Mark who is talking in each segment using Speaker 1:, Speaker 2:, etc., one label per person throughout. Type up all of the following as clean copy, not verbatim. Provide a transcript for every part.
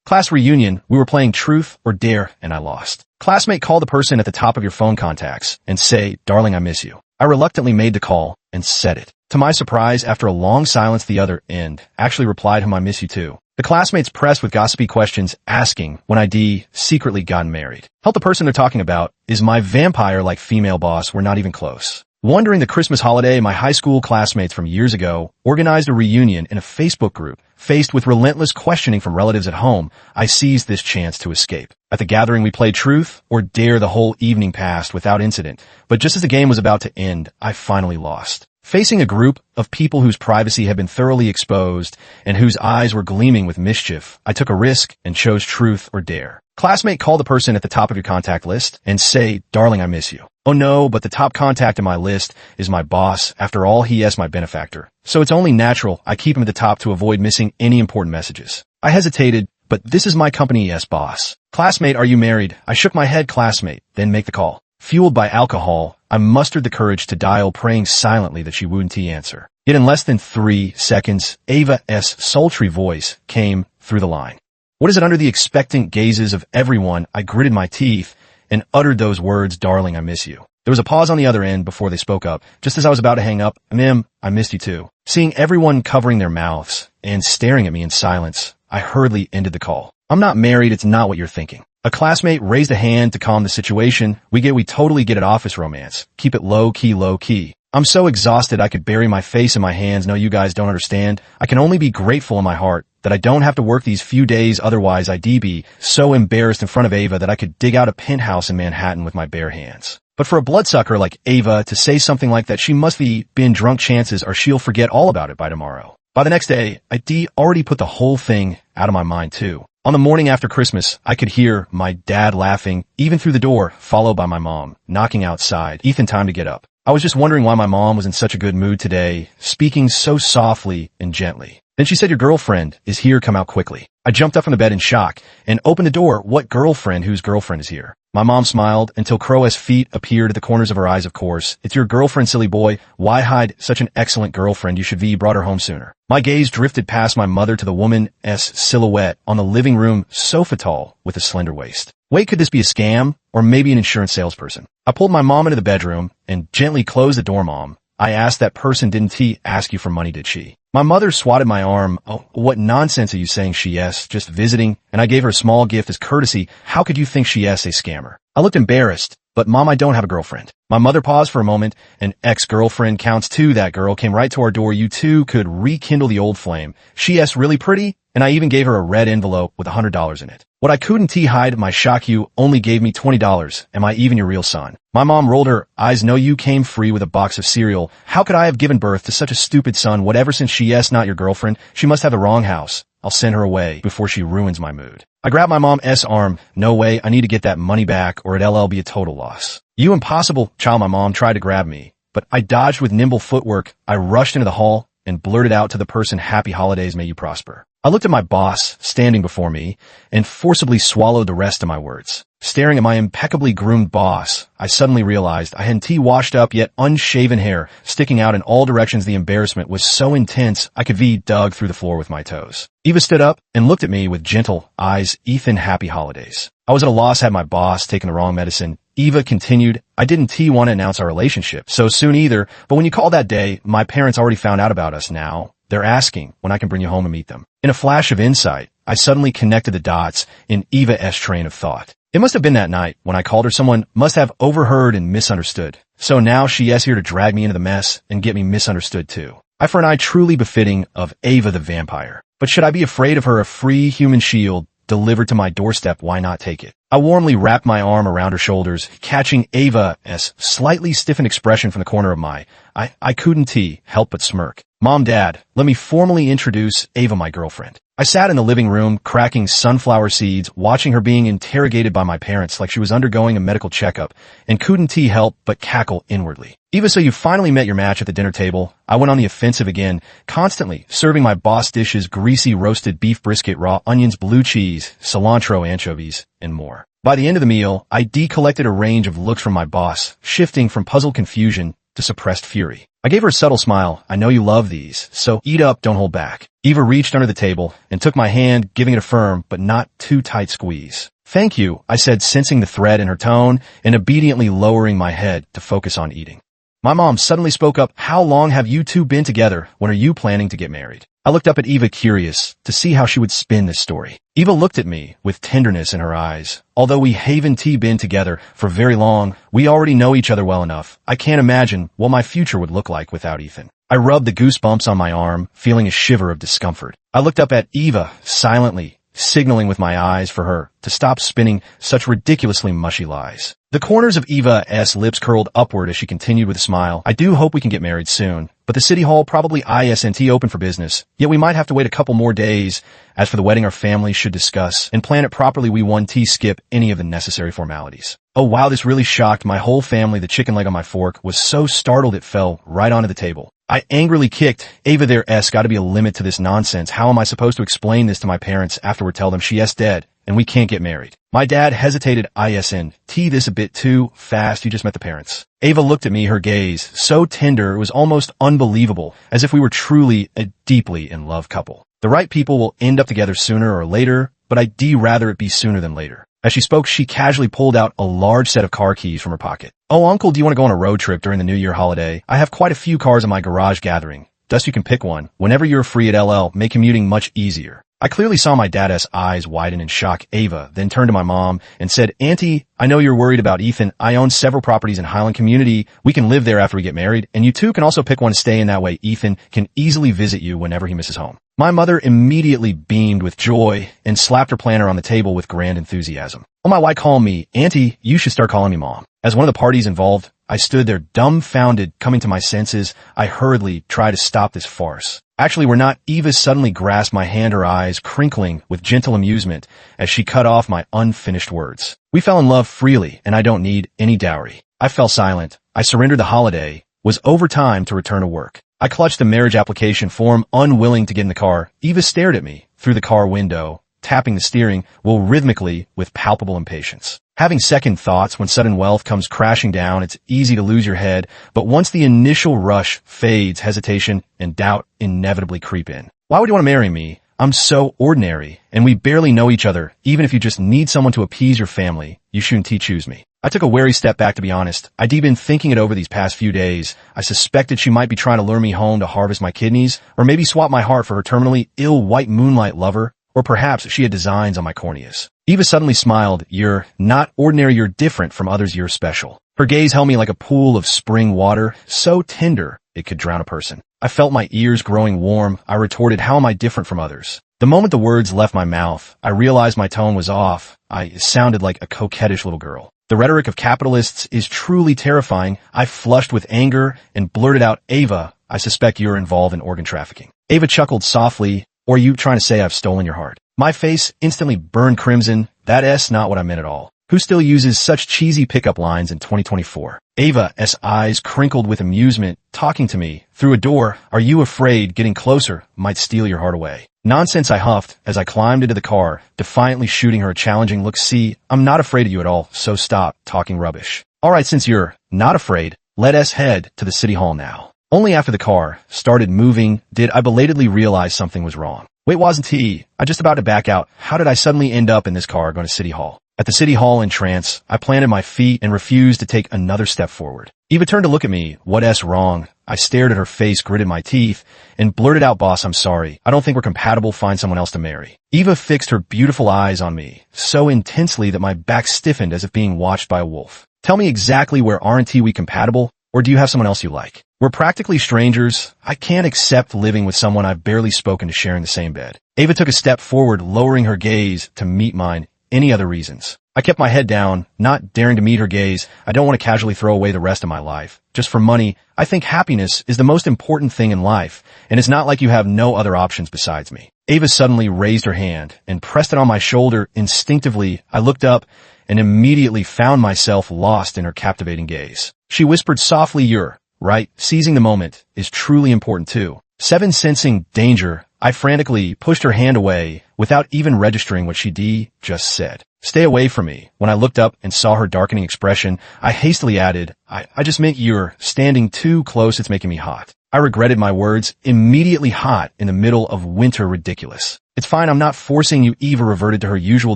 Speaker 1: Class reunion, we were playing truth or dare, and I lost. Classmate, call the person at the top of your phone contacts and say, "Darling, I miss you." I reluctantly made the call and said it. To my surprise, after a long silence, the other end actually replied, "I miss you too." The classmates pressed with gossipy questions asking when I'd secretly gotten married. Help, the person they're talking about is my vampire-like female boss. We're not even close. Wondering the Christmas holiday, my high school classmates from years ago organized a reunion in a Facebook group. Faced with relentless questioning from relatives at home, I seized this chance to escape. At the gathering, we played truth or dare. The whole evening passed without incident, but just as the game was about to end, I finally lost. Facing a group of people whose privacy had been thoroughly exposed and whose eyes were gleaming with mischief, I took a risk and chose truth or dare. Classmate, call the person at the top of your contact list and say, "Darling, I miss you." Oh no, but the top contact in my list is my boss. After all, he is my benefactor. So it's only natural I keep him at the top to avoid missing any important messages. I hesitated, but this is my company, yes, boss. Classmate, are you married? I shook my head, classmate, then make the call. Fueled by alcohol, I mustered the courage to dial, praying silently that she wouldn't answer. Yet in less than 3 seconds, Ava's sultry voice came through the line. What is it? Under the expectant gazes of everyone, I gritted my teeth and uttered those words, "Darling, I miss you." There was a pause on the other end before they spoke up. Just as I was about to hang up, "Mim, I missed you too." Seeing everyone covering their mouths and staring at me in silence, I hurriedly ended the call. "I'm not married. It's not what you're thinking." A classmate raised a hand to calm the situation. We totally get it, office romance. Keep it low key, low key. I'm so exhausted I could bury my face in my hands. No, you guys don't understand. I can only be grateful in my heart that I don't have to work these few days. Otherwise, I'd be so embarrassed in front of Ava that I could dig out a penthouse in Manhattan with my bare hands. But for a bloodsucker like Ava to say something like that, she must be been drunk. Chances are she'll forget all about it by tomorrow. By the next day, I'd already put the whole thing out of my mind too. On the morning after Christmas, I could hear my dad laughing, even through the door, followed by my mom knocking outside. "Ethan, time to get up." I was just wondering why my mom was in such a good mood today, speaking so softly and gently. Then she said, "Your girlfriend is here. Come out quickly." I jumped up from the bed in shock and opened the door. "What girlfriend? Whose girlfriend is here?" My mom smiled until crow's feet appeared at the corners of her eyes. "Of course, it's your girlfriend, silly boy. Why hide such an excellent girlfriend? You should be brought her home sooner." My gaze drifted past my mother to the woman's silhouette on the living room sofa, tall with a slender waist. Wait, could this be a scam? Or maybe an insurance salesperson? I pulled my mom into the bedroom and gently closed the door. "Mom, I asked that person, didn't he ask you for money, did she?" My mother swatted my arm. "Oh, what nonsense are you saying?" "She yes, just visiting, and I gave her a small gift as courtesy. How could you think she yes, a scammer?" I looked embarrassed. "But Mom, I don't have a girlfriend." My mother paused for a moment. "An ex-girlfriend counts too. That girl came right to our door. You two could rekindle the old flame. She yes, really pretty?" And I even gave her a red envelope with $100 in it. What I couldn't hide my shock. "You only gave me $20. Am I even your real son?" My mom rolled her eyes. "No, you came free with a box of cereal. How could I have given birth to such a stupid son? Whatever, since she yes, not your girlfriend, she must have the wrong house. I'll send her away before she ruins my mood." I grabbed my mom's arm. "No way, I need to get that money back or it'll be a total loss." "You impossible, child." My mom tried to grab me, but I dodged with nimble footwork. I rushed into the hall and blurted out to the person, "Happy holidays, may you prosper." I looked at my boss standing before me and forcibly swallowed the rest of my words. Staring at my impeccably groomed boss, I suddenly realized I hadn't washed up yet unshaven hair sticking out in all directions. The embarrassment was so intense I could dug through the floor with my toes. Eva stood up and looked at me with gentle eyes. "Ethan, happy holidays." I was at a loss. Had my boss taken the wrong medicine? Eva continued, "I didn't want to announce our relationship so soon either, but when you called that day, my parents already found out about us. Now they're asking when I can bring you home and meet them." In a flash of insight, I suddenly connected the dots in Eva's train of thought. It must have been that night when I called her. Someone must have overheard and misunderstood. So now she is here to drag me into the mess and get me misunderstood too. I for an eye truly befitting of Ava the vampire. But should I be afraid of her? A free human shield delivered to my doorstep. Why not take it? I warmly wrapped my arm around her shoulders, catching Ava's slightly stiffened expression from the corner of my eye. I couldn't help but smirk. "Mom, Dad, let me formally introduce Ava, my girlfriend." I sat in the living room, cracking sunflower seeds, watching her being interrogated by my parents like she was undergoing a medical checkup, and couldn't help but cackle inwardly. "Eva, so you finally met your match at the dinner table." I went on the offensive again, constantly serving my boss dishes: greasy roasted beef brisket, raw onions, blue cheese, cilantro, anchovies, and more. By the end of the meal, I collected a range of looks from my boss, shifting from puzzled confusion to suppressed fury. I gave her a subtle smile. "I know you love these, so eat up, don't hold back." Eva reached under the table and took my hand, giving it a firm but not too tight squeeze. Thank you, I said, sensing the threat in her tone and obediently lowering my head to focus on eating. My mom suddenly spoke up. How long have you two been together? When are you planning to get married? I looked up at Eva, curious to see how she would spin this story. Eva looked at me with tenderness in her eyes. Although we haven't been together for very long, we already know each other well enough. I can't imagine what my future would look like without Ethan. I rubbed the goosebumps on my arm, feeling a shiver of discomfort. I looked up at Eva, silently, signaling with my eyes for her to stop spinning such ridiculously mushy lies. The corners of Eva's lips curled upward as she continued with a smile. I do hope we can get married soon, but the city hall probably isn't open for business, yet we might have to wait a couple more days. As for the wedding, our families should discuss and plan it properly. We won't skip any of the necessary formalities. Oh wow, this really shocked my whole family. The chicken leg on my fork was so startled it fell right onto the table. I angrily kicked. Ava, there's got to be a limit to this nonsense. How am I supposed to explain this to my parents afterward? Tell them she's dead and we can't get married. My dad hesitated. Isn't this a bit too fast? You just met the parents. Ava looked at me, her gaze so tender it was almost unbelievable, as if we were truly a deeply in love couple. The right people will end up together sooner or later, but I'd rather it be sooner than later. As she spoke, she casually pulled out a large set of car keys from her pocket. Oh, Uncle, do you want to go on a road trip during the New Year holiday? I have quite a few cars in my garage gathering. Thus you can pick one. Whenever you're free at LL, make commuting much easier. I clearly saw my dad's eyes widen in shock. Ava then turned to my mom and said, Auntie, I know you're worried about Ethan. I own several properties in Highland Community. We can live there after we get married, and you two can also pick one to stay in. That way Ethan can easily visit you whenever he misses home. My mother immediately beamed with joy and slapped her planner on the table with grand enthusiasm. Oh, my wife called me, Auntie, you should start calling me Mom. As one of the parties involved, I stood there dumbfounded. Coming to my senses, I hurriedly tried to stop this farce. Actually, we're not. Eva suddenly grasped my hand, her eyes crinkling with gentle amusement as she cut off my unfinished words. We fell in love freely, and I don't need any dowry. I fell silent. I surrendered. The holiday was over. Time to return to work. I clutched the marriage application form, unwilling to get in the car. Eva stared at me through the car window, tapping the steering wheel rhythmically with palpable impatience. Having second thoughts when sudden wealth comes crashing down, it's easy to lose your head, but once the initial rush fades, hesitation and doubt inevitably creep in. Why would you want to marry me? I'm so ordinary, and we barely know each other. Even if you just need someone to appease your family, you shouldn't choose me. I took a wary step back, to be honest. I'd been thinking it over these past few days. I suspected she might be trying to lure me home to harvest my kidneys, or maybe swap my heart for her terminally ill white moonlight lover, or perhaps she had designs on my corneas. Eva suddenly smiled. You're not ordinary, you're different from others, you're special. Her gaze held me like a pool of spring water, so tender it could drown a person. I felt my ears growing warm. I retorted, how am I different from others? The moment the words left my mouth, I realized my tone was off. I sounded like a coquettish little girl. The rhetoric of capitalists is truly terrifying. I flushed with anger and blurted out, Ava, I suspect you're involved in organ trafficking. Ava chuckled softly. Or are you trying to say I've stolen your heart? My face instantly burned crimson. That's not what I meant at all. Who still uses such cheesy pickup lines in 2024? Ava's eyes crinkled with amusement, talking to me through a door. Are you afraid getting closer might steal your heart away? Nonsense, I huffed as I climbed into the car, defiantly shooting her a challenging look. See, I'm not afraid of you at all, so stop talking rubbish. All right, since you're not afraid, let us head to the city hall now. Only after the car started moving did I belatedly realize something was wrong. Wait, wasn't I just about to back out? How did I suddenly end up in this car going to City Hall? At the City Hall in trance, I planted my feet and refused to take another step forward. Eva turned to look at me. What's wrong? I stared at her face, gritted my teeth, and blurted out, Boss, I'm sorry. I don't think we're compatible. Find someone else to marry. Eva fixed her beautiful eyes on me so intensely that my back stiffened as if being watched by a wolf. Tell me exactly where aren't we compatible? Or do you have someone else you like? We're practically strangers. I can't accept living with someone I've barely spoken to sharing the same bed. Ava took a step forward, lowering her gaze to meet mine. Any other reasons? I kept my head down, not daring to meet her gaze. I don't want to casually throw away the rest of my life. Just for money, I think happiness is the most important thing in life, and it's not like you have no other options besides me. Ava suddenly raised her hand and pressed it on my shoulder. Instinctively, I looked up and immediately found myself lost in her captivating gaze. She whispered softly, you're right. Seizing the moment is truly important too. Sensing danger, I frantically pushed her hand away without even registering what she just said. Stay away from me. When I looked up and saw her darkening expression, I hastily added, I just meant you're standing too close. It's making me hot. I regretted my words, immediately hot in the middle of winter ridiculous. It's fine, I'm not forcing you. Eva reverted to her usual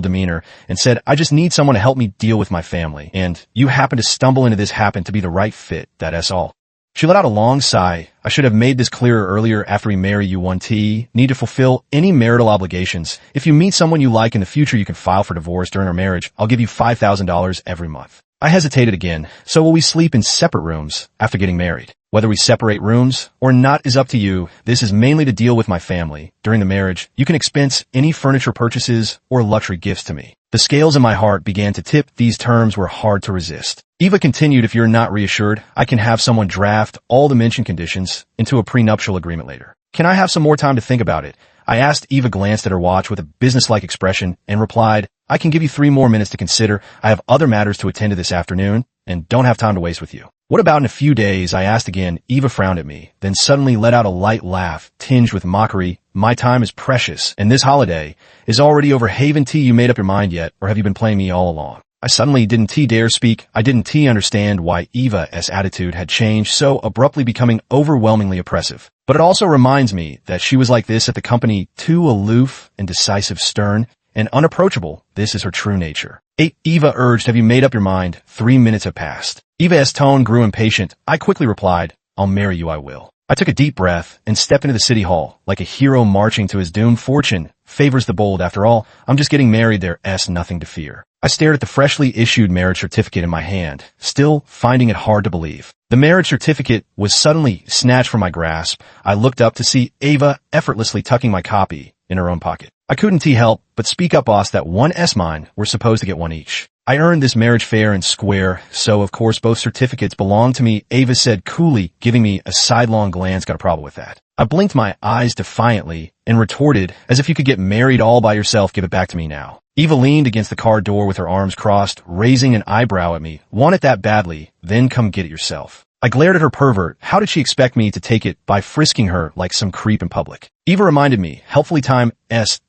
Speaker 1: demeanor and said, I just need someone to help me deal with my family. And you happen to stumble into this, happen to be the right fit, that's all. She let out a long sigh. I should have made this clearer earlier. After we marry you, 1T, need to fulfill any marital obligations. If you meet someone you like in the future, you can file for divorce during our marriage. I'll give you $5,000 every month. I hesitated again. So will we sleep in separate rooms after getting married? Whether we separate rooms or not is up to you. This is mainly to deal with my family. During the marriage, you can expense any furniture purchases or luxury gifts to me. The scales in my heart began to tip. These terms were hard to resist. Eva continued, if you're not reassured, I can have someone draft all the mentioned conditions into a prenuptial agreement later. Can I have some more time to think about it? I asked. Eva glanced at her watch with a businesslike expression and replied, I can give you 3 more minutes to consider. I have other matters to attend to this afternoon and don't have time to waste with you. What about in a few days? I asked again. Eva frowned at me, then suddenly let out a light laugh, tinged with mockery. My time is precious, and this holiday is already over. Haven T, you made up your mind yet, or have you been playing me all along? I suddenly didn't dare speak. I didn't understand why Eva's attitude had changed so abruptly, becoming overwhelmingly oppressive. But it also reminds me that she was like this at the company, too aloof and decisive, stern and unapproachable. This is her true nature. 8. Eva urged, have you made up your mind? 3 minutes have passed. Eva's tone grew impatient. I quickly replied, I'll marry you, I will. I took a deep breath and stepped into the city hall like a hero marching to his doom. Fortune favors the bold. After all, I'm just getting married. There's nothing to fear. I stared at the freshly issued marriage certificate in my hand, still finding it hard to believe. The marriage certificate was suddenly snatched from my grasp. I looked up to see Eva effortlessly tucking my copy in her own pocket. I couldn't help but speak up, boss, that 1's mine. We're supposed to get 1 each. I earned this marriage fair and square, so of course both certificates belong to me, Eva said coolly, giving me a sidelong glance. Got a problem with that? I blinked my eyes defiantly and retorted, as if you could get married all by yourself, give it back to me now. Eva leaned against the car door with her arms crossed, raising an eyebrow at me. Want it that badly? Then come get it yourself. I glared at her. Pervert. How did she expect me to take it? By frisking her like some creep in public. Eva reminded me, helpfully, time's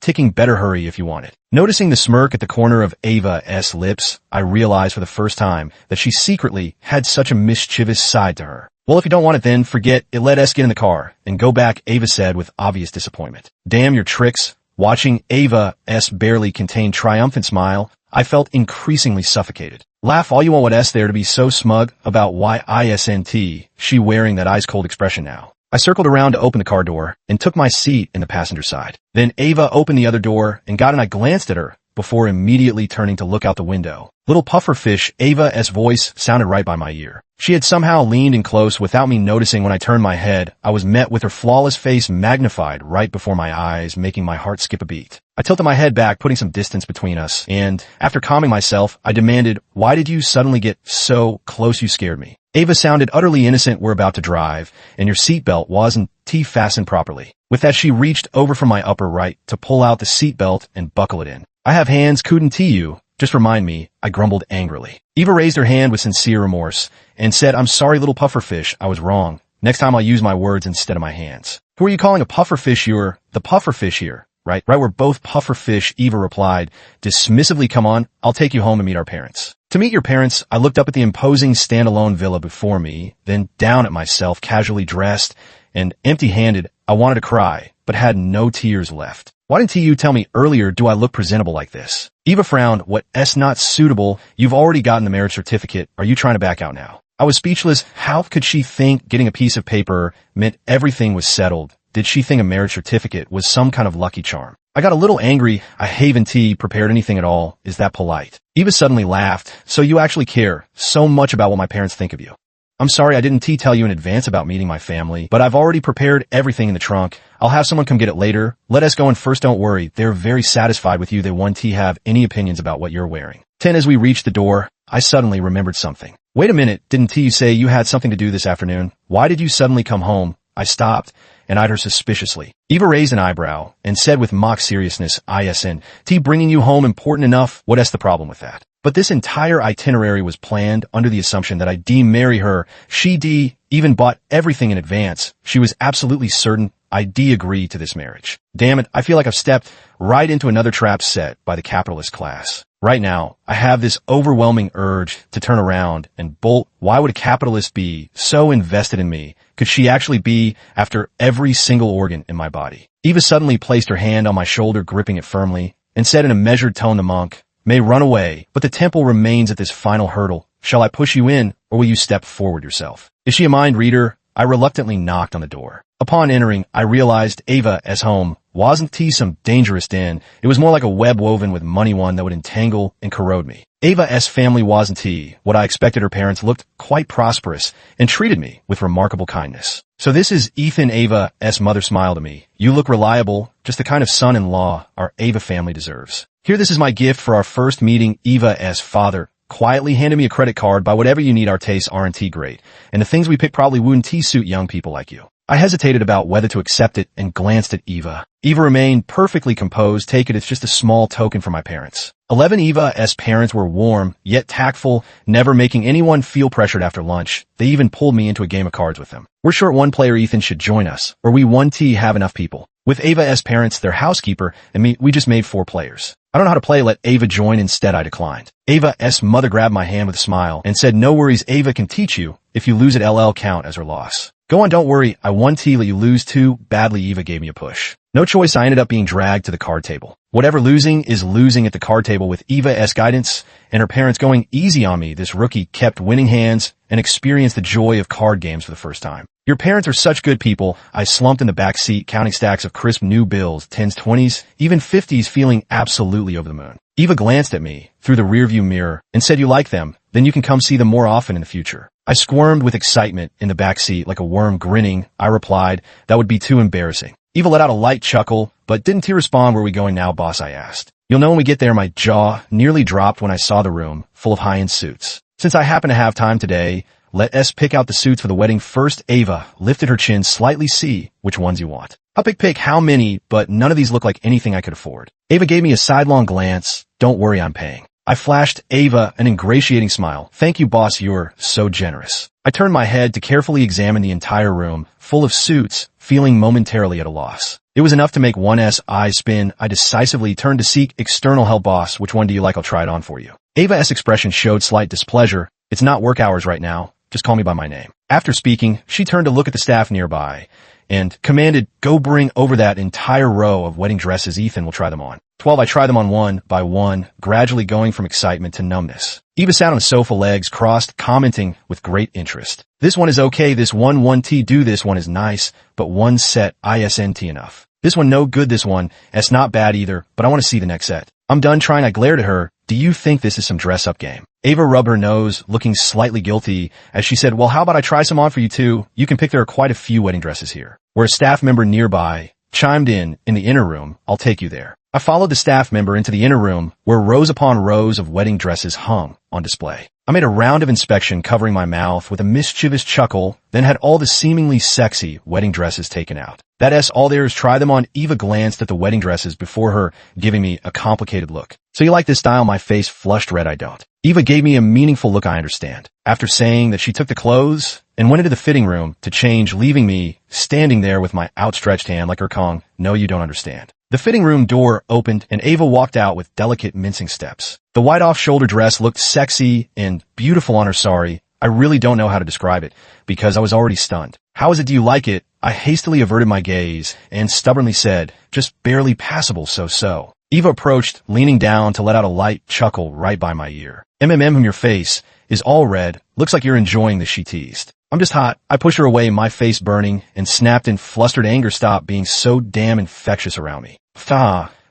Speaker 1: ticking. Better hurry if you want it. Noticing the smirk at the corner of Eva's lips, I realized for the first time that she secretly had such a mischievous side to her. Well, if you don't want it, then forget it. Let us get in the car and go back, Eva said with obvious disappointment. Damn your tricks. Watching Eva's barely contained triumphant smile, I felt increasingly suffocated. Laugh all you want. What's there to be so smug about? Why isn't she wearing that ice-cold expression now? I circled around to open the car door and took my seat in the passenger side. Then Eva opened the other door and I glanced at her before immediately turning to look out the window. Little pufferfish, Eva's voice sounded right by my ear. She had somehow leaned in close without me noticing. When I turned my head, I was met with her flawless face magnified right before my eyes, making my heart skip a beat. I tilted my head back, putting some distance between us, and after calming myself, I demanded, why did you suddenly get so close? You scared me. Eva sounded utterly innocent. We're about to drive, and your seatbelt wasn't fastened properly. With that, she reached over from my upper right to pull out the seatbelt and buckle it in. I have hands. Couldn't you? Just remind me, I grumbled angrily. Eva raised her hand with sincere remorse and said, I'm sorry, little pufferfish. I was wrong. Next time I'll use my words instead of my hands. Who are you calling a pufferfish? You're the pufferfish here, right? Right, we're both pufferfish, Eva replied dismissively. Come on, I'll take you home to meet our parents. To meet your parents? I looked up at the imposing standalone villa before me, then down at myself, casually dressed and empty-handed. I wanted to cry, but had no tears left. Why didn't you tell me earlier? Do I look presentable like this? Eva frowned. What's not suitable? You've already gotten the marriage certificate. Are you trying to back out now? I was speechless. How could she think getting a piece of paper meant everything was settled? Did she think a marriage certificate was some kind of lucky charm? I got a little angry. I haven't prepared anything at all. Is that polite? Eva suddenly laughed. So you actually care so much about what my parents think of you? I'm sorry I didn't tell you in advance about meeting my family, but I've already prepared everything in the trunk. I'll have someone come get it later. Let us go in first. Don't worry. They're very satisfied with you. They won't have any opinions about what you're wearing. 10. As we reached the door, I suddenly remembered something. Wait a minute. Didn't you say you had something to do this afternoon? Why did you suddenly come home? I stopped and eyed her suspiciously. Eva raised an eyebrow and said with mock seriousness, isn't bringing you home important enough? What's the problem with that? But this entire itinerary was planned under the assumption that I'd marry her. She even bought everything in advance. She was absolutely certain I'd agree to this marriage. Damn it, I feel like I've stepped right into another trap set by the capitalist class. Right now, I have this overwhelming urge to turn around and bolt. Why would a capitalist be so invested in me? Could she actually be after every single organ in my body? Eva suddenly placed her hand on my shoulder, gripping it firmly, and said in a measured tone, "The monk may run away, but the temple remains at this final hurdle. Shall I push you in, or will you step forward yourself?" Is she a mind reader? I reluctantly knocked on the door. Upon entering, I realized Ava's home wasn't some dangerous den. It was more like a web woven with money, one that would entangle and corrode me. Ava's family wasn't what I expected. Her parents looked quite prosperous and treated me with remarkable kindness. "So this is Ethan." Ava's mother smiled at me. "You look reliable, just the kind of son-in-law our Ava family deserves. Here, this is my gift for our first meeting." Ava's father quietly handed me a credit card. "Buy whatever you need, our tastes aren't great, and the things we pick probably wouldn't suit young people like you." I hesitated about whether to accept it and glanced at Eva. Eva remained perfectly composed. "Take it, it's just a small token from my parents." 11 Eva's parents were warm, yet tactful, never making anyone feel pressured after lunch. They even pulled me into a game of cards with them. "We're short one player, Ethan should join us, or we won't have enough people." With Ava's parents, their housekeeper, and me, we just made 4 players. "I don't know how to play, let Ava join instead." I declined. Ava's mother grabbed my hand with a smile and said, "No worries, Ava can teach you. If you lose at LL, count as her loss." "Go on, don't worry, I won let you lose too badly." Eva gave me a push. No choice, I ended up being dragged to the card table. Whatever losing is losing at the card table. With Eva's guidance and her parents going easy on me, this rookie kept winning hands and experienced the joy of card games for the first time. "Your parents are such good people." I slumped in the back seat, counting stacks of crisp new bills, 10s, 20s, even 50s, feeling absolutely over the moon. Eva glanced at me through the rearview mirror and said, "You like them? Then you can come see them more often in the future." I squirmed with excitement in the back seat like a worm, grinning. I replied, "That would be too embarrassing." Eva let out a light chuckle, but didn't respond. "Where are we going now, boss?" I asked. "You'll know when we get there." My jaw nearly dropped when I saw the room full of high-end suits. "Since I happen to have time today, let us pick out the suits for the wedding first." Ava lifted her chin slightly. "See which ones you want. I'll pick how many, but none of these look like anything I could afford." Ava gave me a sidelong glance. "Don't worry, I'm paying." I flashed Ava an ingratiating smile. "Thank you, boss, you're so generous." I turned my head to carefully examine the entire room, full of suits, feeling momentarily at a loss. It was enough to make one's eye spin. I decisively turned to seek external help. "Boss, which one do you like? I'll try it on for you." Ava's expression showed slight displeasure. "It's not work hours right now. Just call me by my name." After speaking, she turned to look at the staff nearby and commanded, "Go bring over that entire row of wedding dresses. Ethan will try them on." 12. I tried them on one by one, gradually going from excitement to numbness. Eva sat on the sofa, legs crossed, commenting with great interest. "This one is okay. This one do. This one is nice, but one set isn't enough. This one no good. This one it's not bad either, but I want to see the next set." I'm done trying. I glared at her. "Do you think this is some dress-up game?" Ava rubbed her nose, looking slightly guilty, as she said, "Well, how about I try some on for you too? You can pick. There are quite a few wedding dresses here." Where a staff member nearby chimed in the inner room, "I'll take you there." I followed the staff member into the inner room, where rows upon rows of wedding dresses hung on display. I made a round of inspection, covering my mouth with a mischievous chuckle, then had all the seemingly sexy wedding dresses taken out. "That's all there is. Try them on." Eva glanced at the wedding dresses before her, giving me a complicated look. "So you like this style?" My face flushed red. "I don't." Eva gave me a meaningful look. "I understand." After saying that, she took the clothes and went into the fitting room to change, leaving me standing there with my outstretched hand like her Kong. "No, you don't understand." The fitting room door opened and Ava walked out with delicate mincing steps. The white off-shoulder dress looked sexy and beautiful on her. Sorry, I really don't know how to describe it because I was already stunned. "How is it? Do you like it?" I hastily averted my gaze and stubbornly said, "Just barely passable, so." Eva approached, leaning down to let out a light chuckle right by my ear. From your face is all red. Looks like you're enjoying this," she teased. "I'm just hot." I pushed her away, my face burning, and snapped in flustered anger, "Stop being so damn infectious around me."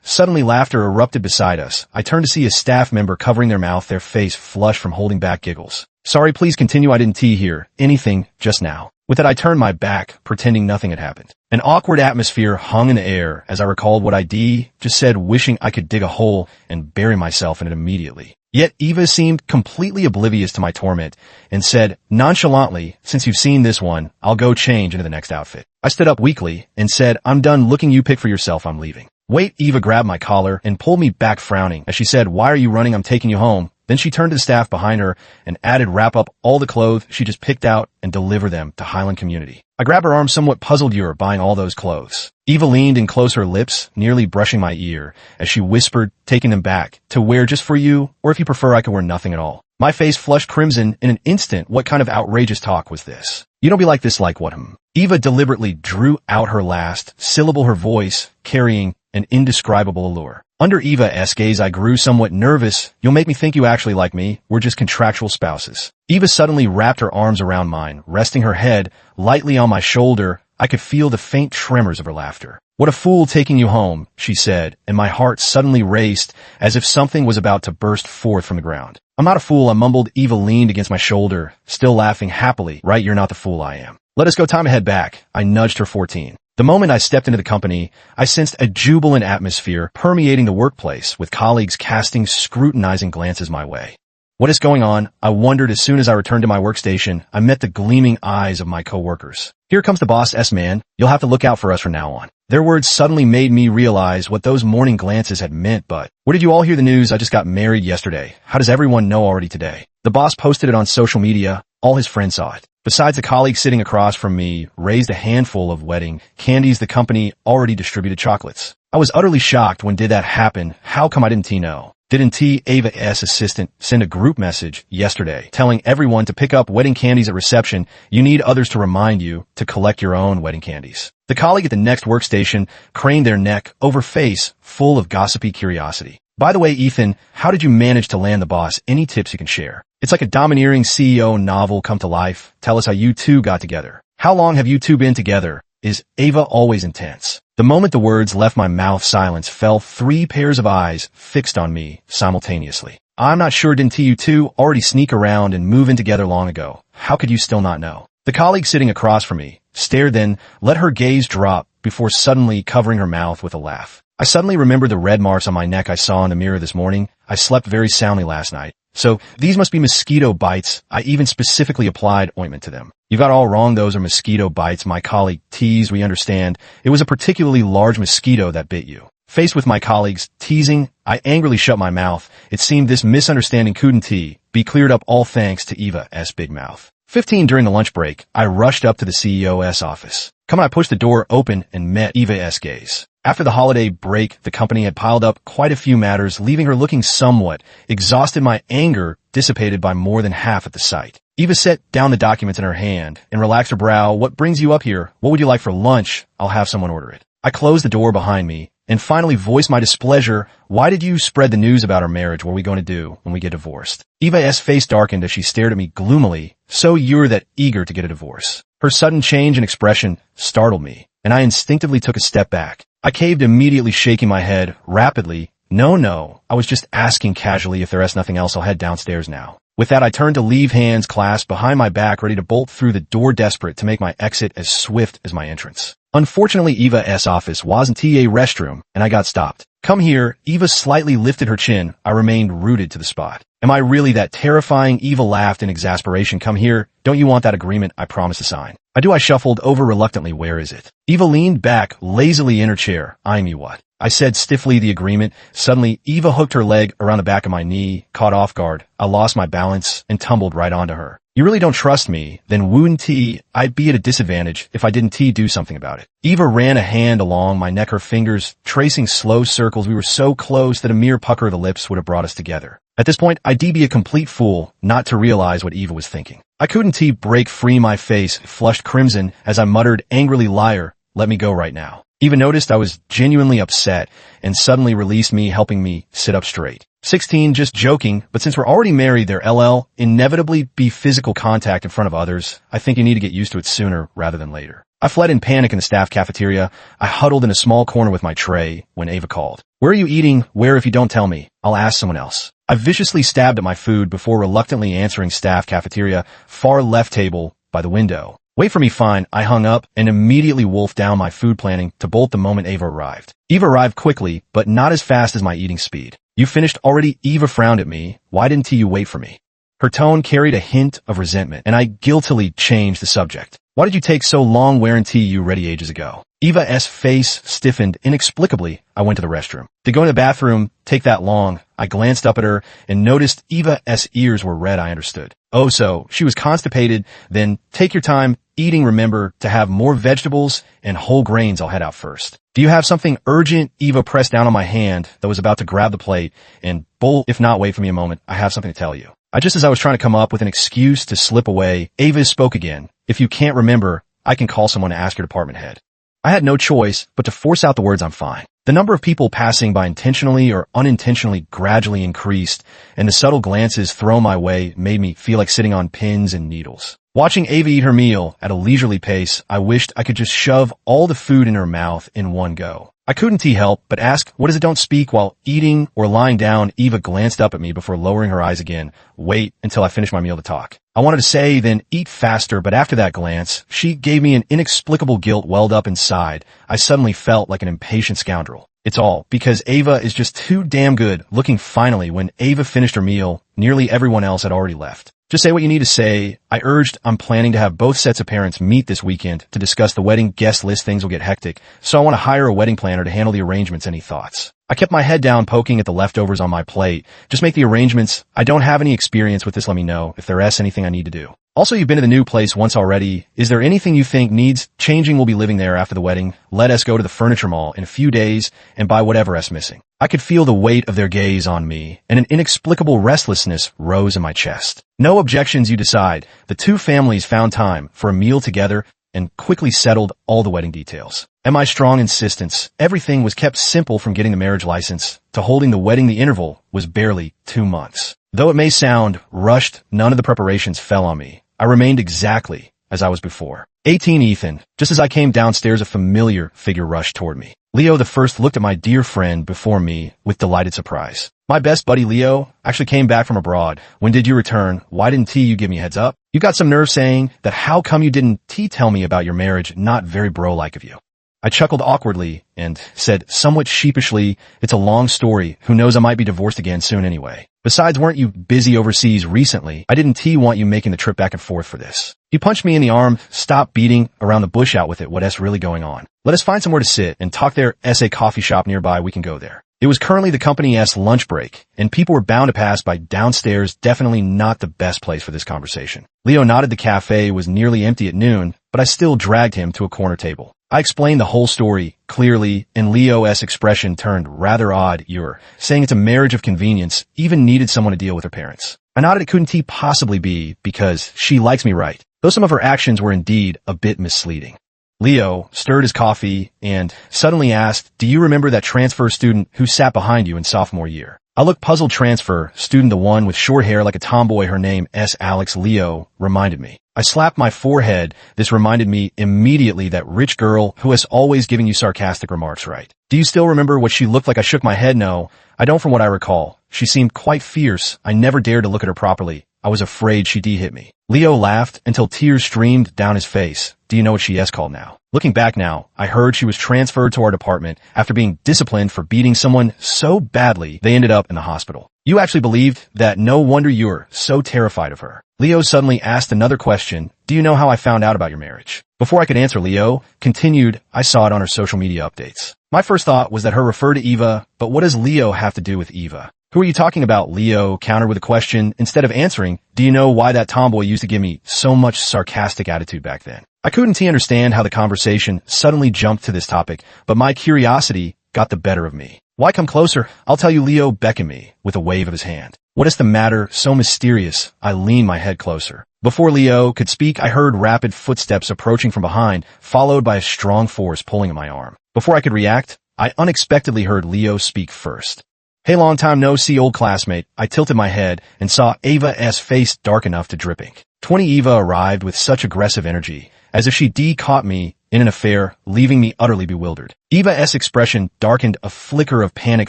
Speaker 1: Suddenly laughter erupted beside us. I turned to see a staff member covering their mouth, their face flushed from holding back giggles. "Sorry, please continue. I didn't hear anything just now." With it, I turned my back, pretending nothing had happened. An awkward atmosphere hung in the air as I recalled what I just said, wishing I could dig a hole and bury myself in it immediately. Yet Eva seemed completely oblivious to my torment and said nonchalantly, "Since you've seen this one, I'll go change into the next outfit." I stood up weakly and said, "I'm done looking. You pick for yourself. I'm leaving." "Wait." Eva grabbed my collar and pulled me back, frowning, as she said, "Why are you running? I'm taking you home." Then she turned to the staff behind her and added, "Wrap up all the clothes she just picked out and deliver them to Highland Community." I grabbed her arm, somewhat puzzled. You're buying all those clothes. Eva leaned in close, her lips nearly brushing my ear as she whispered, taking them back, to wear just for you, or if you prefer I could wear nothing at all. My face flushed crimson in an instant. What kind of outrageous talk was this? You don't be like this, like what? Eva deliberately drew out her last syllable, her voice carrying an indescribable allure. Under Eva's gaze, I grew somewhat nervous. You'll make me think you actually like me. We're just contractual spouses. Eva suddenly wrapped her arms around mine, resting her head lightly on my shoulder. I could feel the faint tremors of her laughter. What a fool taking you home, she said, and my heart suddenly raced as if something was about to burst forth from the ground. I'm not a fool, I mumbled. Eva leaned against my shoulder, still laughing happily. Right, you're not the fool, I am. Let us go, time to head back. I nudged her. 14. The moment I stepped into the company, I sensed a jubilant atmosphere permeating the workplace, with colleagues casting scrutinizing glances my way. What is going on? I wondered. As soon as I returned to my workstation, I met the gleaming eyes of my coworkers. Here comes the boss, man. You'll have to look out for us from now on. Their words suddenly made me realize what those morning glances had meant. But where did you all hear the news? I just got married yesterday. How does everyone know already today? The boss posted it on social media. All his friends saw it. Besides, the colleague sitting across from me raised a handful of wedding candies. The company already distributed chocolates. I was utterly shocked. When did that happen? How come I didn't know? Didn't Ava's assistant send a group message yesterday telling everyone to pick up wedding candies at reception? You need others to remind you to collect your own wedding candies. The colleague at the next workstation craned their neck over, face full of gossipy curiosity. By the way, Ethan, how did you manage to land the boss? Any tips you can share? It's like a domineering CEO novel come to life. Tell us how you two got together. How long have you two been together? Is Ava always intense? The moment the words left my mouth, silence fell. 3 pairs of eyes fixed on me simultaneously. I'm not sure. Didn't you two already sneak around and move in together long ago? How could you still not know? The colleague sitting across from me stared, then let her gaze drop before suddenly covering her mouth with a laugh. I suddenly remembered the red marks on my neck I saw in the mirror this morning. I slept very soundly last night. So these must be mosquito bites. I even specifically applied ointment to them. You got all wrong. Those are mosquito bites, my colleague teased. We understand. It was a particularly large mosquito that bit you. Faced with my colleague's teasing, I angrily shut my mouth. It seemed this misunderstanding couldn't be cleared up, all thanks to Eva's big mouth. 15. During the lunch break, I rushed up to the CEO's office. Come on, I pushed the door open and met Eva's gaze. After the holiday break, the company had piled up quite a few matters, leaving her looking somewhat exhausted. My anger dissipated by more than half at the sight. Eva set down the documents in her hand and relaxed her brow. What brings you up here? What would you like for lunch? I'll have someone order it. I closed the door behind me and finally voiced my displeasure. Why did you spread the news about our marriage? What are we going to do when we get divorced? Eva's face darkened as she stared at me gloomily. So you're that eager to get a divorce? Her sudden change in expression startled me, and I instinctively took a step back. I caved immediately, shaking my head rapidly. No, I was just asking casually. If there's nothing else, I'll head downstairs now. With that, I turned to leave, hands clasped behind my back, ready to bolt through the door, desperate to make my exit as swift as my entrance. Unfortunately, Eva's office wasn't a restroom, and I got stopped. Come here. Eva slightly lifted her chin. I remained rooted to the spot. Am I really that terrifying? Eva laughed in exasperation. Come here. Don't you want that agreement I promised to sign? I do. I shuffled over reluctantly. Where is it? Eva leaned back lazily in her chair. Eyeing me. What? I said stiffly. The agreement. Suddenly, Eva hooked her leg around the back of my knee. Caught off guard, I lost my balance and tumbled right onto her. You really don't trust me? Then wouldn't I'd be at a disadvantage if I didn't do something about it. Eva ran a hand along my neck, her fingers tracing slow circles. We were so close that a mere pucker of the lips would have brought us together. At this point, I'd be a complete fool not to realize what Eva was thinking. I couldn't break free. My face flushed crimson as I muttered angrily, liar, let me go right now. Eva noticed I was genuinely upset and suddenly released me, helping me sit up straight. 16, just joking, but since we're already married, there'll inevitably be physical contact in front of others. I think you need to get used to it sooner rather than later. I fled in panic in the staff cafeteria. I huddled in a small corner with my tray when Eva called. Where are you eating? Where? If you don't tell me, I'll ask someone else. I viciously stabbed at my food before reluctantly answering. Staff cafeteria, far left table by the window. Wait for me. Fine. I hung up and immediately wolfed down my food, planning to bolt the moment Eva arrived. Eva arrived quickly, but not as fast as my eating speed. You finished already? Eva frowned at me. Why didn't you wait for me? Her tone carried a hint of resentment, and I guiltily changed the subject. Why did you take so long? Weren't you ready ages ago? Eva's face stiffened inexplicably. I went to the restroom. Did going to the bathroom take that long? I glanced up at her and noticed Eva's ears were red. I understood. Oh, so she was constipated. Then take your time eating. Remember to have more vegetables and whole grains. I'll head out first. Do you have something urgent? Eva pressed down on my hand that was about to grab the plate and bowl. If not, wait for me a moment. I have something to tell you. Just as I was trying to come up with an excuse to slip away, Ava spoke again. If you can't remember, I can call someone to ask your department head. I had no choice but to force out the words, I'm fine. The number of people passing by intentionally or unintentionally gradually increased, and the subtle glances thrown my way made me feel like sitting on pins and needles. Watching Ava eat her meal at a leisurely pace, I wished I could just shove all the food in her mouth in one go. I couldn't help but ask, what is it? Don't speak while eating or lying down. Eva glanced up at me before lowering her eyes again. Wait until I finish my meal to talk. I wanted to say, then eat faster, but after that glance, she gave me an inexplicable guilt welled up inside. I suddenly felt like an impatient scoundrel. It's all because Ava is just too damn good looking. Finally, when Ava finished her meal, nearly everyone else had already left. Just say what you need to say, I urged. I'm planning to have both sets of parents meet this weekend to discuss the wedding guest list. Things will get hectic, so I want to hire a wedding planner to handle the arrangements. Any thoughts? I kept my head down, poking at the leftovers on my plate. Just make the arrangements. I don't have any experience with this. Let me know if there's anything I need to do. Also, you've been to the new place once already. Is there anything you think needs changing? We'll be living there after the wedding. Let us go to the furniture mall in a few days and buy whatever's missing. I could feel the weight of their gaze on me, and an inexplicable restlessness rose in my chest. No objections, you decide. The two families found time for a meal together and quickly settled all the wedding details. At my strong insistence, everything was kept simple, from getting the marriage license to holding the wedding. The interval was barely 2 months. Though it may sound rushed, none of the preparations fell on me. I remained exactly as I was before. 18 Ethan. Just as I came downstairs, a familiar figure rushed toward me. Leo the first looked at my dear friend before me with delighted surprise. My best buddy Leo actually came back from abroad. When did you return? Why didn't you give me a heads up? You got some nerve saying that. How come you didn't tell me about your marriage? Not very bro-like of you. I chuckled awkwardly and said somewhat sheepishly, it's a long story. Who knows, I might be divorced again soon anyway. Besides, weren't you busy overseas recently? I didn't want you making the trip back and forth for this. He punched me in the arm. Stop beating around the bush, out with it. What's really going on? Let us find somewhere to sit and talk. There's a coffee shop nearby. We can go there. It was currently the company's lunch break, and people were bound to pass by downstairs. Definitely not the best place for this conversation. Leo nodded. The cafe was nearly empty at noon, but I still dragged him to a corner table. I explained the whole story clearly, and Leo's expression turned rather odd. You're saying it's a marriage of convenience, even needed someone to deal with her parents. I nodded. It couldn't possibly be because she likes me, right? Though some of her actions were indeed a bit misleading. Leo stirred his coffee and suddenly asked, do you remember that transfer student who sat behind you in sophomore year? I looked puzzled. Transfer student, the one with short hair like a tomboy. Her name is Alex. Leo reminded me. I slapped my forehead. This reminded me immediately. That rich girl who has always given you sarcastic remarks, right? Do you still remember what she looked like? I shook my head. No, I don't from what I recall. She seemed quite fierce. I never dared to look at her properly. I was afraid she'd hit me. Leo laughed until tears streamed down his face. Do you know what she is called now? Looking back now, I heard she was transferred to our department after being disciplined for beating someone so badly they ended up in the hospital. You actually believed that? No wonder you're so terrified of her. Leo suddenly asked another question. Do you know how I found out about your marriage? Before I could answer, Leo continued, I saw it on her social media updates. My first thought was that her referred to Eva, but what does Leo have to do with Eva? Who are you talking about? Leo countered with a question. Instead of answering, do you know why that tomboy used to give me so much sarcastic attitude back then? I couldn't understand how the conversation suddenly jumped to this topic, but my curiosity got the better of me. Why? Come closer. I'll tell you. Leo beckoned me with a wave of his hand. What is the matter? So mysterious. I leaned my head closer. Before Leo could speak, I heard rapid footsteps approaching from behind, followed by a strong force pulling at my arm. Before I could react, I unexpectedly heard Leo speak first. Hey, long time no see, old classmate. I tilted my head and saw Ava's face dark enough to drip ink. 20 Eva arrived with such aggressive energy, as if she caught me in an affair, leaving me utterly bewildered. Eva's expression darkened, a flicker of panic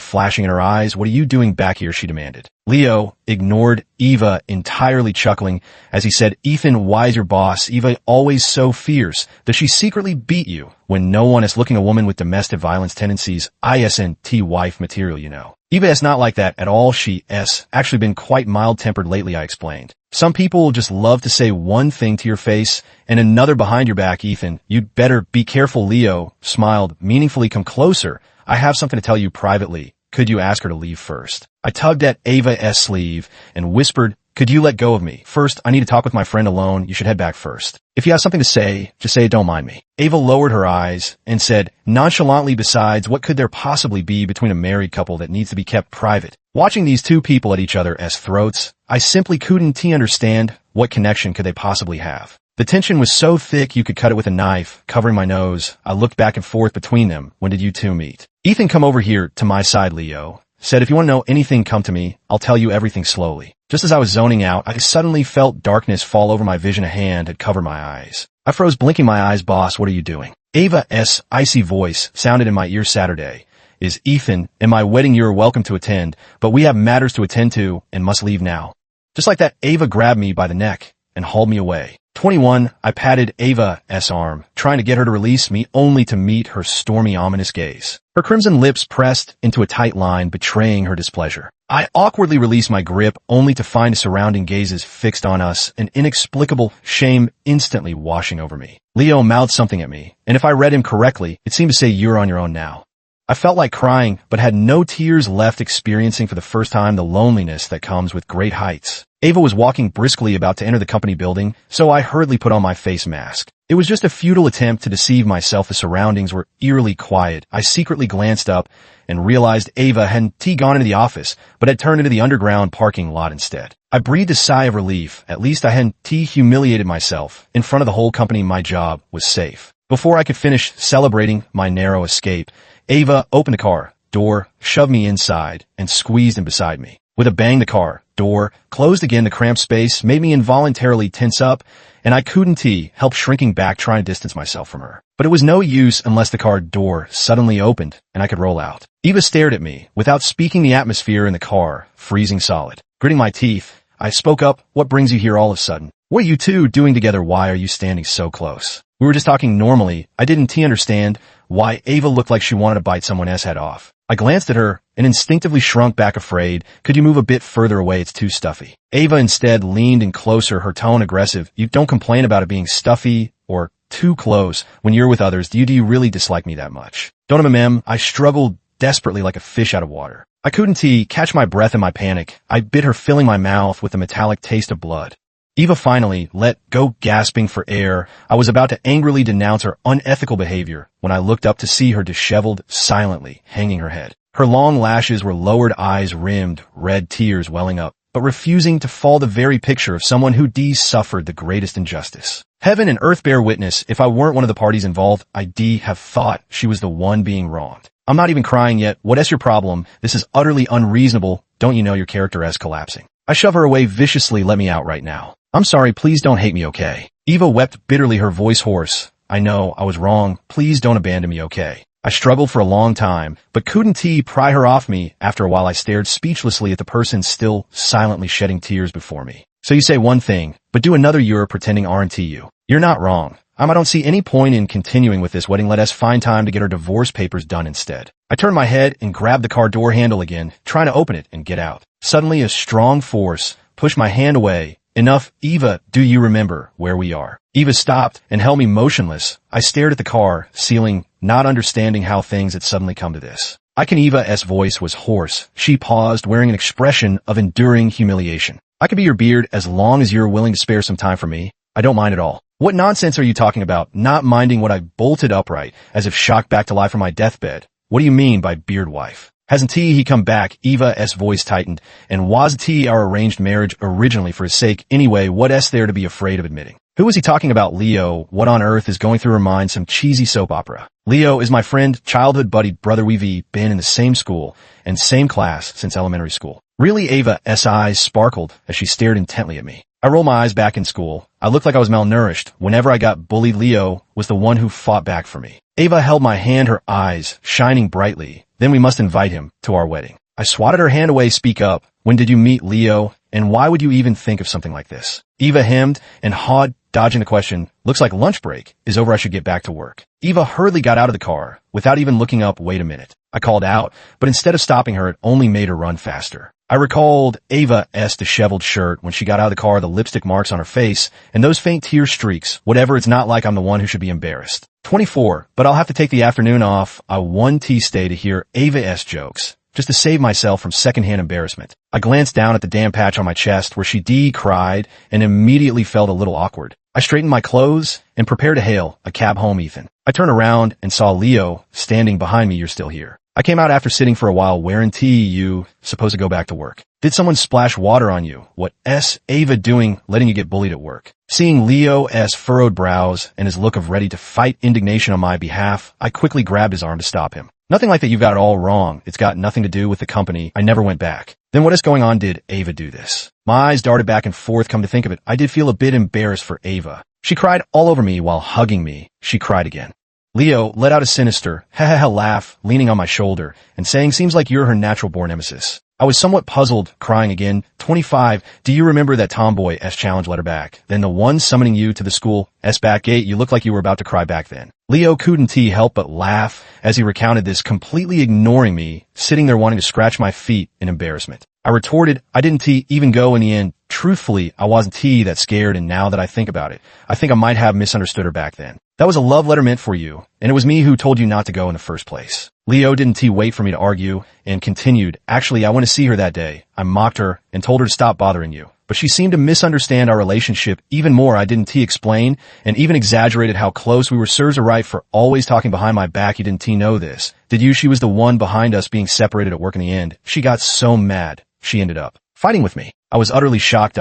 Speaker 1: flashing in her eyes. What are you doing back here? She demanded. Leo ignored Eva entirely, chuckling as he said, Ethan, why's your boss? Eva always so fierce. Does she secretly beat you when no one is looking? A woman with domestic violence tendencies, ISNT wife material, you know. Eva is not like that at all. She has actually been quite mild-tempered lately, I explained. Some people just love to say one thing to your face and another behind your back. Ethan, you'd better be careful. Leo smiled, meaningfully. Come closer. I have something to tell you privately. Could you ask her to leave first? I tugged at Ava's sleeve and whispered, could you let go of me? First, I need to talk with my friend alone. You should head back first. If you have something to say, just say it. Don't mind me. Ava lowered her eyes and said nonchalantly, besides, what could there possibly be between a married couple that needs to be kept private? Watching these two people at each other's throats, I simply couldn't understand what connection could they possibly have. The tension was so thick you could cut it with a knife. Covering my nose, I looked back and forth between them. When did you two meet? Ethan, come over here to my side. Leo said, if you want to know anything, come to me. I'll tell you everything slowly. Just as I was zoning out, I suddenly felt darkness fall over my vision. A hand had covered my eyes. I froze, blinking my eyes. Boss, what are you doing? Ava's icy voice sounded in my ear. Saturday is Ethan and my wedding. You're welcome to attend, but we have matters to attend to and must leave now. Just like that, Ava grabbed me by the neck and hauled me away. 21, I patted Ava's arm, trying to get her to release me, only to meet her stormy, ominous gaze. Her crimson lips pressed into a tight line, betraying her displeasure. I awkwardly released my grip, only to find surrounding gazes fixed on us, an inexplicable shame instantly washing over me. Leo mouthed something at me, and if I read him correctly, it seemed to say, you're on your own now. I felt like crying, but had no tears left, experiencing for the first time the loneliness that comes with great heights. Ava was walking briskly about to enter the company building, so I hurriedly put on my face mask. It was just a futile attempt to deceive myself. The surroundings were eerily quiet. I secretly glanced up and realized Ava hadn't gone into the office, but had turned into the underground parking lot instead. I breathed a sigh of relief. At least I hadn't humiliated myself. In front of the whole company, my job was safe. Before I could finish celebrating my narrow escape, Ava opened the car door, shoved me inside, and squeezed in beside me. With a bang, the car door closed again. The cramped space made me involuntarily tense up, and I couldn't help shrinking back, trying to distance myself from her. But it was no use unless the car door suddenly opened and I could roll out. Eva stared at me without speaking, the atmosphere in the car freezing solid. Gritting my teeth, I spoke up. What brings you here all of a sudden? What are you two doing together? Why are you standing so close? We were just talking normally. I didn't understand why Ava looked like she wanted to bite someone's head off. I glanced at her and instinctively shrunk back, afraid. Could you move a bit further away? It's too stuffy. Ava instead leaned in closer, her tone aggressive. You don't complain about it being stuffy or too close when you're with others. Do you really dislike me that much? Don't. I struggled desperately like a fish out of water. I couldn't catch my breath in my panic. I bit her, filling my mouth with a metallic taste of blood. Eva finally let go, gasping for air. I was about to angrily denounce her unethical behavior when I looked up to see her disheveled, silently hanging her head. Her long lashes were lowered, eyes rimmed, red, tears welling up, but refusing to fall, the very picture of someone who suffered the greatest injustice. Heaven and earth bear witness, if I weren't one of the parties involved, I'd have thought she was the one being wronged. I'm not even crying yet. What's your problem? This is utterly unreasonable. Don't you know your character is collapsing? I shove her away viciously. Let me out right now. I'm sorry, please don't hate me, okay? Eva wept bitterly, her voice hoarse. I know, I was wrong. Please don't abandon me, okay? I struggled for a long time, but couldn't pry her off me. After a while, I stared speechlessly at the person still silently shedding tears before me. So you say one thing, but do another. You're pretending, aren't you? You're not wrong. I don't see any point in continuing with this wedding. Let us find time to get our divorce papers done instead. I turned my head and grabbed the car door handle again, trying to open it and get out. Suddenly, a strong force pushed my hand away. Enough, Eva, do you remember where we are? Eva stopped and held me motionless. I stared at the car ceiling, not understanding how things had suddenly come to this. Eva's voice was hoarse. She paused, wearing an expression of enduring humiliation. I could be your beard as long as you're willing to spare some time for me. I don't mind at all. What nonsense are you talking about? Not minding what? I bolted upright, as if shocked back to life from my deathbed. What do you mean by beard wife? Hasn't he come back? Eva's voice tightened. And wasn't our arranged marriage originally for his sake anyway? What's there to be afraid of admitting? Who was he talking about? Leo. What on earth is going through her mind? Some cheesy soap opera. Leo is my friend, childhood buddy, brother. We've been in the same school and same class since elementary school. Really? Ava's eyes sparkled as she stared intently at me. I rolled my eyes. Back in school, I looked like I was malnourished. Whenever I got bullied, Leo was the one who fought back for me. Ava held my hand, her eyes shining brightly. Then we must invite him to our wedding. I swatted her hand away. Speak up. When did you meet Leo? And why would you even think of something like this? Eva hemmed and hawed, dodging the question. Looks like lunch break is over. I should get back to work. Eva hurriedly got out of the car without even looking up. Wait a minute. I called out, but instead of stopping her, it only made her run faster. I recalled Ava's disheveled shirt when she got out of the car, the lipstick marks on her face, and those faint tear streaks. Whatever, it's not like I'm the one who should be embarrassed. 24, but I'll have to take the afternoon off. I one stay to hear Ava's jokes, just to save myself from secondhand embarrassment. I glanced down at the damn patch on my chest where she cried and immediately felt a little awkward. I straightened my clothes and prepared to hail a cab home, Ethan. I turned around and saw Leo standing behind me. You're still here. I came out after sitting for a while. Wearing tea. You supposed to go back to work. Did someone splash water on you? What's Ava doing letting you get bullied at work? Seeing Leo's furrowed brows and his look of ready to fight indignation on my behalf, I quickly grabbed his arm to stop him. Nothing like that. You've got it all wrong. It's got nothing to do with the company. I never went back. Then what is going on? Did Ava do this? My eyes darted back and forth. Come to think of it, I did feel a bit embarrassed for Ava. She cried all over me while hugging me. She cried again. Leo let out a sinister, ha laugh, leaning on my shoulder and saying, seems like you're her natural-born nemesis. I was somewhat puzzled, crying again. 25, do you remember that tomboy's challenge letter back? Then the one summoning you to the school's back gate, you looked like you were about to cry back then. Leo couldn't help but laugh as he recounted this, completely ignoring me, sitting there wanting to scratch my feet in embarrassment. I retorted, I didn't even go in the end. Truthfully, I wasn't that scared, and now that I think about it, I think I might have misunderstood her back then. That was a love letter meant for you, and it was me who told you not to go in the first place. Leo didn't wait for me to argue and continued, actually, I went to see her that day. I mocked her and told her to stop bothering you. But she seemed to misunderstand our relationship even more. I didn't explain and even exaggerated how close we were. Serves her right for always talking behind my back. You didn't know this. Did you? She was the one behind us being separated at work in the end. She got so mad. She ended up fighting with me. I was utterly shocked.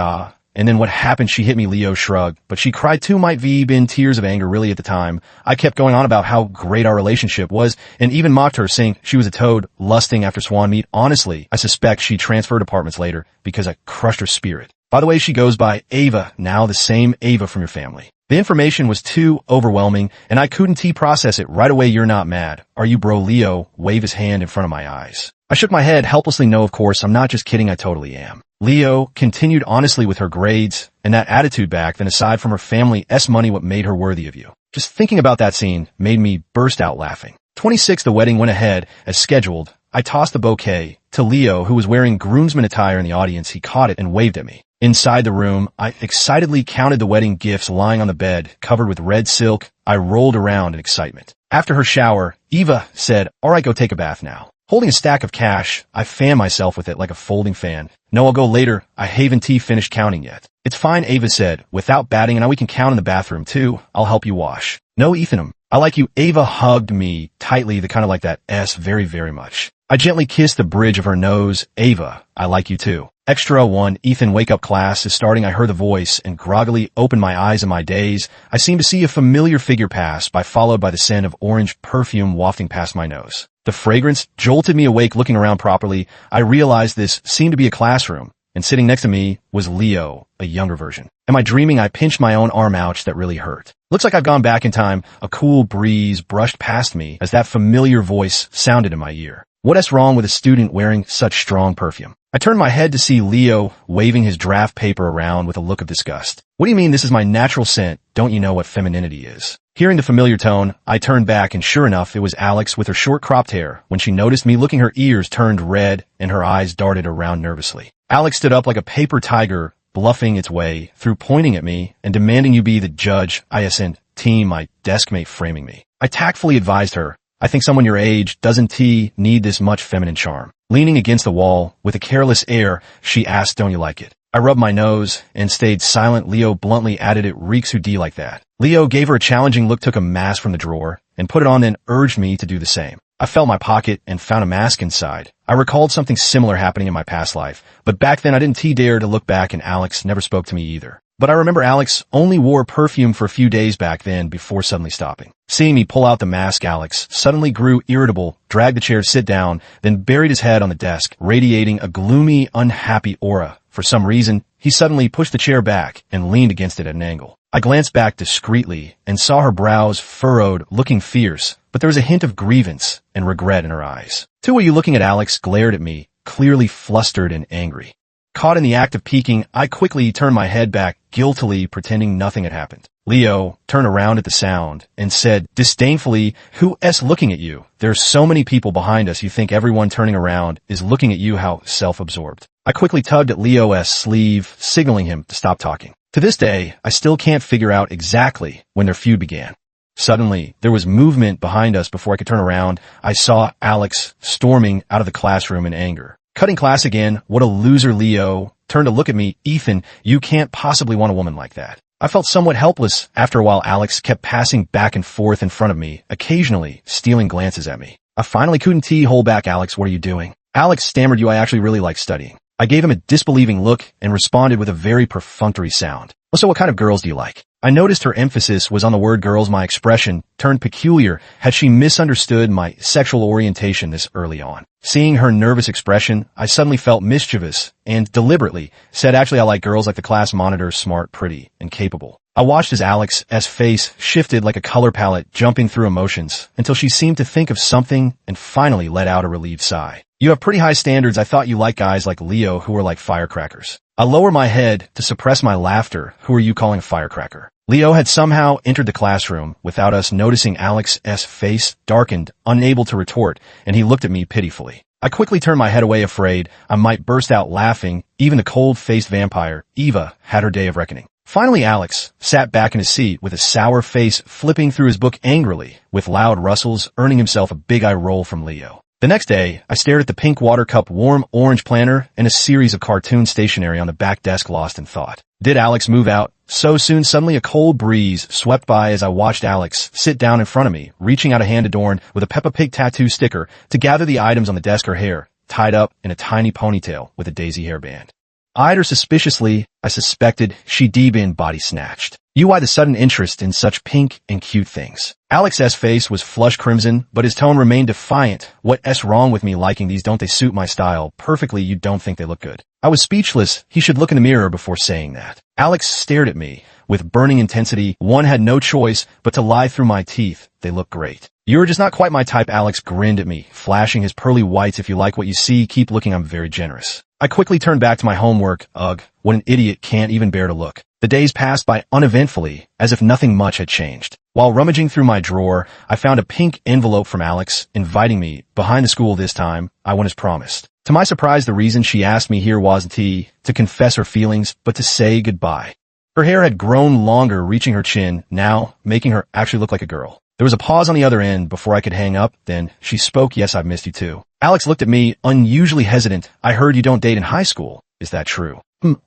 Speaker 1: And then what happened? She hit me. Leo shrugged, but she cried too. Might have been tears of anger really at the time. I kept going on about how great our relationship was and even mocked her, saying she was a toad lusting after swan meat. Honestly, I suspect she transferred apartments later because I crushed her spirit. By the way, she goes by Ava now, the same Ava from your family. The information was too overwhelming and I couldn't process it right away. You're not mad, are you, bro? Leo waved his hand in front of my eyes. I shook my head helplessly. No, of course, I'm not just kidding. I totally am. Leo continued honestly with her grades and that attitude back then, aside from her family's money, what made her worthy of you? Just thinking about that scene made me burst out laughing. 26, the wedding went ahead as scheduled. I tossed the bouquet to Leo, who was wearing groomsman attire in the audience. He caught it and waved at me. Inside the room, I excitedly counted the wedding gifts lying on the bed, covered with red silk. I rolled around in excitement. After her shower, Eva said, all right, go take a bath now. Holding a stack of cash, I fanned myself with it like a folding fan. No, I'll go later. I haven't finished counting yet. It's fine, Ava said, without batting, and now we can count in the bathroom too. I'll help you wash. No, Ethan, I like you. Ava hugged me tightly, the kind of like that very, very much. I gently kissed the bridge of her nose. Ava, I like you too. Extra 1, Ethan, wake up, class is starting. I heard the voice and groggily opened my eyes. In my daze, I seemed to see a familiar figure pass by, followed by the scent of orange perfume wafting past my nose. The fragrance jolted me awake. Looking around properly, I realized this seemed to be a classroom, and sitting next to me was Leo, a younger version. Am I dreaming? I pinched my own arm. Ouch, that really hurt. Looks like I've gone back in time. A cool breeze brushed past me as that familiar voice sounded in my ear. What's wrong with a student wearing such strong perfume? I turned my head to see Leo waving his draft paper around with a look of disgust. What do you mean? This is my natural scent. Don't you know what femininity is? Hearing the familiar tone, I turned back, and sure enough, it was Alex with her short cropped hair. When she noticed me looking, her ears turned red and her eyes darted around nervously. Alex stood up like a paper tiger, bluffing its way through, pointing at me and demanding you be the judge. ISN team, my desk mate framing me. I tactfully advised her, I think someone your age doesn't need this much feminine charm. Leaning against the wall with a careless air, she asked, don't you like it? I rubbed my nose and stayed silent. Leo bluntly added, it reeks. Who do you like that? Leo gave her a challenging look, took a mask from the drawer and put it on, then urged me to do the same. I felt my pocket and found a mask inside. I recalled something similar happening in my past life, but back then I didn't dare to look back, and Alex never spoke to me either. But I remember Alex only wore perfume for a few days back then before suddenly stopping. Seeing me pull out the mask, Alex suddenly grew irritable, dragged the chair to sit down, then buried his head on the desk, radiating a gloomy, unhappy aura. For some reason, he suddenly pushed the chair back and leaned against it at an angle. I glanced back discreetly and saw her brows furrowed, looking fierce, but there was a hint of grievance and regret in her eyes. Who are you looking at? Alex glared at me, clearly flustered and angry. Caught in the act of peeking, I quickly turned my head back, guiltily pretending nothing had happened. Leo turned around at the sound and said disdainfully, "Who's looking at you? There's so many people behind us you think everyone turning around is looking at you, how self-absorbed." I quickly tugged at Leo's sleeve, signaling him to stop talking. To this day, I still can't figure out exactly when their feud began. Suddenly, there was movement behind us. Before I could turn around, I saw Alex storming out of the classroom in anger. Cutting class again, what a loser. Leo turned to look at me. "Ethan, you can't possibly want a woman like that." I felt somewhat helpless. After a while, Alex kept passing back and forth in front of me, occasionally stealing glances at me. I finally couldn't hold back. "Alex, what are you doing?" Alex stammered, "I actually really like studying." I gave him a disbelieving look and responded with a very perfunctory sound. "Well, so what kind of girls do you like?" I noticed her emphasis was on the word girls. My expression turned peculiar. Had she misunderstood my sexual orientation this early on? Seeing her nervous expression, I suddenly felt mischievous and deliberately said, "Actually, I like girls like the class monitor, smart, pretty, and capable." I watched as Alex's face shifted like a color palette, jumping through emotions until she seemed to think of something and finally let out a relieved sigh. "You have pretty high standards. I thought you liked guys like Leo who were like firecrackers." I lowered my head to suppress my laughter. "Who are you calling a firecracker?" Leo had somehow entered the classroom without us noticing. Alex's face darkened, unable to retort, and he looked at me pitifully. I quickly turned my head away, afraid I might burst out laughing. Even the cold-faced vampire, Eva, had her day of reckoning. Finally, Alex sat back in his seat with a sour face, flipping through his book angrily, with loud rustles, earning himself a big eye roll from Leo. The next day, I stared at the pink water cup, warm orange planner, and a series of cartoon stationery on the back desk, lost in thought. Did Alex move out so soon? Suddenly a cold breeze swept by as I watched Alex sit down in front of me, reaching out a hand adorned with a Peppa Pig tattoo sticker to gather the items on the desk. Her hair tied up in a tiny ponytail with a daisy hairband. Eyed her suspiciously. I suspected she'd been body snatched. Why the sudden interest in such pink and cute things? Alex's face was flush crimson, but his tone remained defiant. "What's wrong with me liking these? Don't they suit my style perfectly? You don't think they look good?" I was speechless. He should look in the mirror before saying that. Alex stared at me with burning intensity. One had no choice but to lie through my teeth. "They look great." "You're just not quite my type." Alex grinned at me, flashing his pearly whites. "If you like what you see, keep looking. I'm very generous." I quickly turned back to my homework. Ugh, what an idiot, can't even bear to look. The days passed by uneventfully, as if nothing much had changed. While rummaging through my drawer, I found a pink envelope from Alex, inviting me behind the school. This time, I went as promised. To my surprise, the reason she asked me here wasn't to confess her feelings, but to say goodbye. Her hair had grown longer, reaching her chin, now making her actually look like a girl. There was a pause on the other end before I could hang up. Then she spoke. "Yes, I've missed you too." Alex looked at me, unusually hesitant. "I heard you don't date in high school. Is that true?"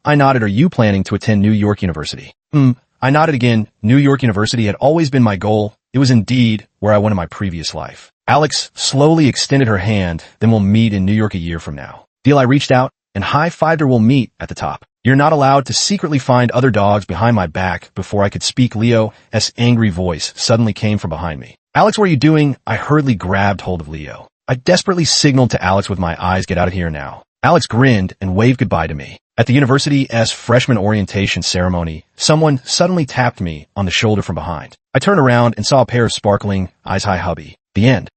Speaker 1: I nodded. "Are you planning to attend New York University?" I nodded again. New York University had always been my goal. It was indeed where I went in my previous life. Alex slowly extended her hand. "Then we'll meet in New York a year from now." Deal. I reached out and high-fived her. "We'll meet at the top." "You're not allowed to secretly find other dogs behind my back." Before I could speak, Leo's angry voice suddenly came from behind me. "Alex, what are you doing?" I hurriedly grabbed hold of Leo. I desperately signaled to Alex with my eyes, "Get out of here now." Alex grinned and waved goodbye to me. At the university's freshman orientation ceremony, someone suddenly tapped me on the shoulder from behind. I turned around and saw a pair of sparkling eyes. "Hi, hubby." The end.